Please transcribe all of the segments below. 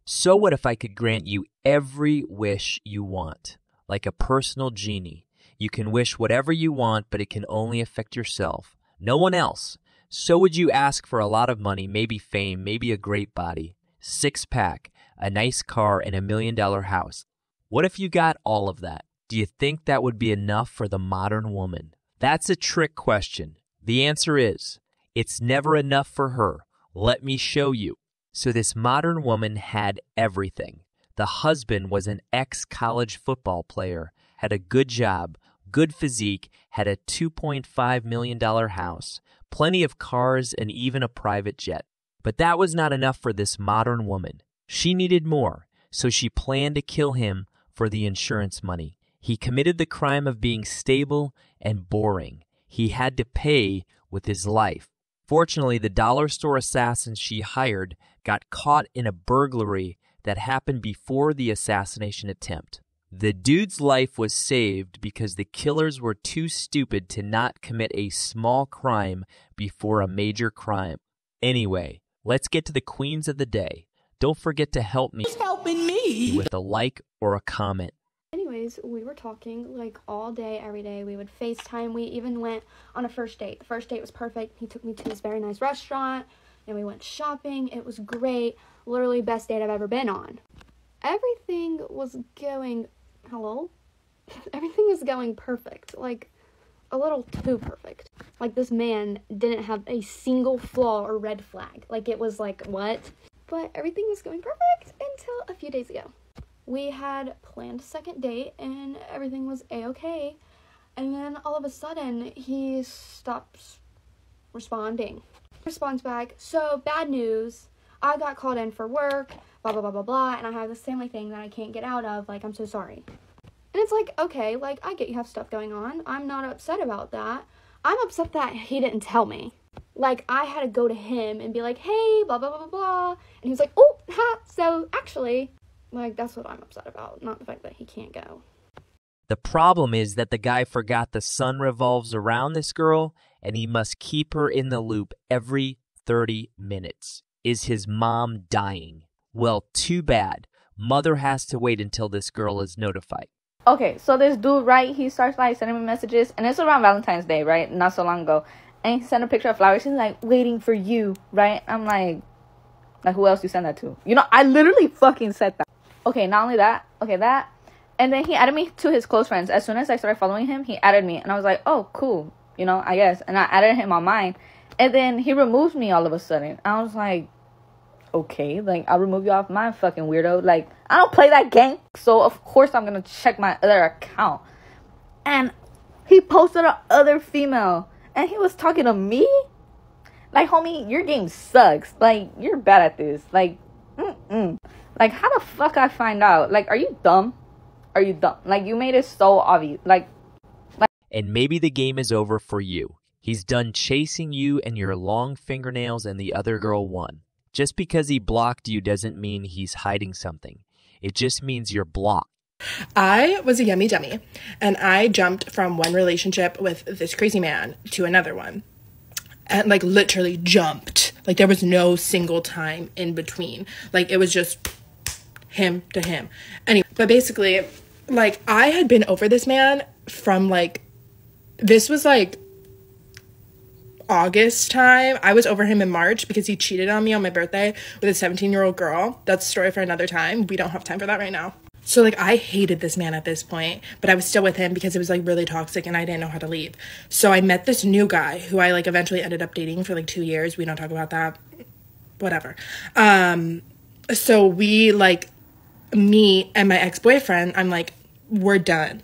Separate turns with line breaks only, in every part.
So what if I could grant you every wish you want, like a personal genie? You can wish whatever you want, but it can only affect yourself, no one else. So would you ask for a lot of money, maybe fame, maybe a great body, six-pack, a nice car, and $1 million house? What if you got all of that? Do you think that would be enough for the modern woman? That's a trick question. The answer is, it's never enough for her. Let me show you. So this modern woman had everything. The husband was an ex-college football player, had a good job, good physique, had a $2.5 million house, plenty of cars, and even a private jet. But that was not enough for this modern woman. She needed more, so she planned to kill him for the insurance money. He committed the crime of being stable and boring. He had to pay with his life. Fortunately, the dollar store assassins she hired got caught in a burglary that happened before the assassination attempt. The dude's life was saved because the killers were too stupid to not commit a small crime before a major crime. Anyway, let's get to the queens of the day. Don't forget to help me with a like or a comment.
Anyways, we were talking like all day, every day. We would FaceTime. We even went on a first date. The first date was perfect. He took me to this very nice restaurant and we went shopping. It was great. Literally best date I've ever been on. Everything was going, Everything was going perfect. Like a little too perfect. Like this man didn't have a single flaw or red flag. Like it was like, what? But everything was going perfect until a few days ago. We had planned a second date and everything was a-okay. And then all of a sudden, he stops responding. Responds back, so bad news, I got called in for work, blah, blah, blah, blah, blah, and I have this family thing that I can't get out of, like, I'm so sorry. And it's like, okay, like, I get you have stuff going on. I'm not upset about that. I'm upset that he didn't tell me. Like, I had to go to him and be like, hey, blah, blah, blah, blah, blah. And he was like, oh, ha, so actually... Like, that's what I'm upset about, not the fact that he can't go.
The problem is that the guy forgot the sun revolves around this girl, and he must keep her in the loop every 30 minutes. Is his mom dying? Well, too bad. Mother has to wait until this girl is notified.
Okay, so this dude, right, he starts, like, sending me messages, and it's around Valentine's Day, right, not so long ago. And he sent a picture of flowers. He's like, waiting for you, right? I'm like, who else you send that to? You know, I literally fucking said that. Okay, not only that, that. And then he added me to his close friends. As soon as I started following him, he added me. And I was like, oh, cool, you know, I guess. And I added him on mine. And then he removed me all of a sudden. I was like, okay, like, I'll remove you off mine, fucking weirdo. Like, I don't play that game. So, of course, I'm going to check my other account. And he posted a other female. And he was talking to me? Like, homie, your game sucks. Like, you're bad at this. Like, Like, how the fuck I find out? Like, are you dumb? Are you dumb? Like, you made it so obvious. Like.
And maybe the game is over for you. He's done chasing you and your long fingernails, and the other girl won. Just because he blocked you doesn't mean he's hiding something. It just means you're blocked.
I was a yummy dummy, and I jumped from one relationship with this crazy man to another one. And, like, literally jumped. Like, there was no single time in between. Like, it was just him to him. Anyway, but basically, like, I had been over this man from, like, this was, like, August time. I was over him in March because he cheated on me on my birthday with a 17-year-old girl. That's a story for another time. We don't have time for that right now. So, like, I hated this man at this point, but I was still with him because it was, like, really toxic and I didn't know how to leave. So I met this new guy who I, like, eventually ended up dating for, like, 2 years. We don't talk about that. Whatever. So we, like, me and my ex-boyfriend, I'm like, we're done.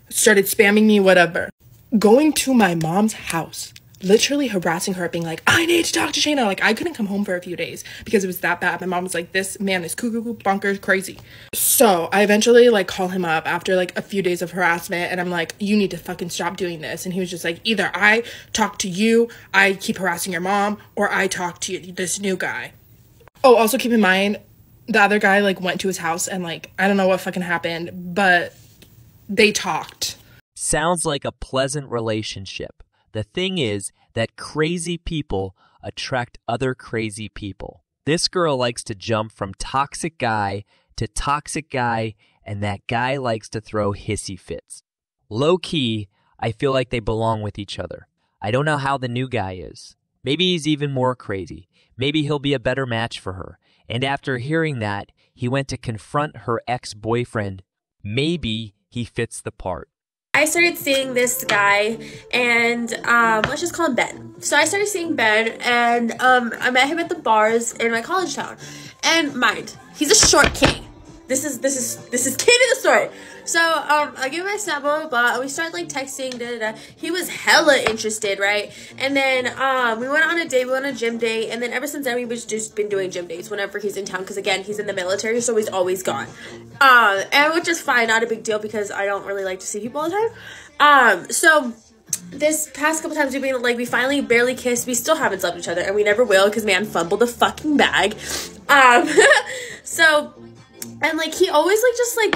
Started spamming me, whatever. Going to my mom's house. Literally harassing her, being like, I need to talk to Shayna. Like, I couldn't come home for a few days because it was that bad. My mom was like, this man is cuckoo, bonkers, crazy. So I eventually, like, call him up after, like, a few days of harassment. And I'm like, you need to fucking stop doing this. And he was just like, either I talk to you, I keep harassing your mom, or I talk to you, this new guy. Oh, also keep in mind, the other guy, like, went to his house and, like, I don't know what fucking happened, but they talked.
Sounds like a pleasant relationship. The thing is that crazy people attract other crazy people. This girl likes to jump from toxic guy to toxic guy, and that guy likes to throw hissy fits. Low-key, I feel like they belong with each other. I don't know how the new guy is. Maybe he's even more crazy. Maybe he'll be a better match for her. And after hearing that, he went to confront her ex-boyfriend. Maybe he fits the part.
I started seeing this guy, and let's just call him Ben. So I started seeing Ben, and I met him at the bars in my college town. And mind, he's a short king. This is key to the story. So I give him my snap, blah blah blah, and we started like texting, da da da. He was hella interested, right? And then we went on a date, we went on a gym date, and then ever since then we've just been doing gym dates whenever he's in town, because again, he's in the military, so he's always gone. And which is fine, not a big deal, because I don't really like to see people all the time. So this past couple times we finally barely kissed. We still haven't slept with each other, and we never will, because man fumbled the fucking bag. So. And, like, he always,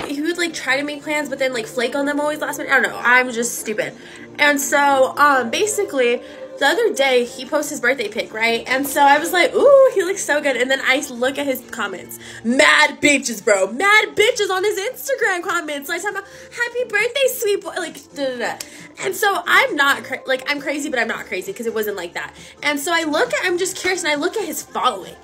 he would, try to make plans, but then, flake on them always last minute. I don't know. I'm just stupid. And so, basically, the other day, he posted his birthday pic, right? And so I was like, ooh, he looks so good. And then I look at his comments. Mad bitches, bro. Mad bitches on his Instagram comments. Like, talking about, happy birthday, sweet boy. Da-da-da. And so I'm not, I'm crazy, but I'm not crazy, because it wasn't like that. And so I'm just curious, and I look at his following.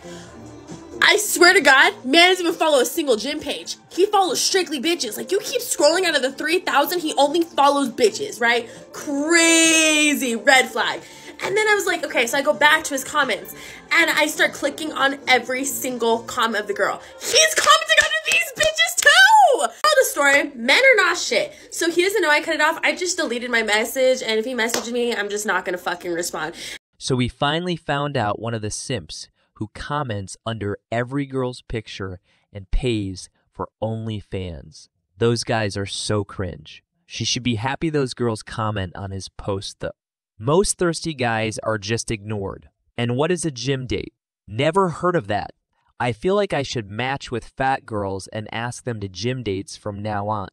I swear to God, man doesn't even follow a single gym page. He follows strictly bitches. Like, you keep scrolling out of the 3,000, he only follows bitches, right? Crazy red flag. And then I was like, okay, so I go back to his comments, and I start clicking on every single comment of the girl. He's commenting under these bitches too! Tell the story, men are not shit. So he doesn't know I cut it off. I just deleted my message, and if he messaged me, I'm just not gonna fucking respond.
So we finally found out one of the simps who comments under every girl's picture and pays for OnlyFans. Those guys are so cringe. She should be happy those girls comment on his post, though. Most thirsty guys are just ignored. And what is a gym date? Never heard of that. I feel like I should match with fat girls and ask them to gym dates from now on.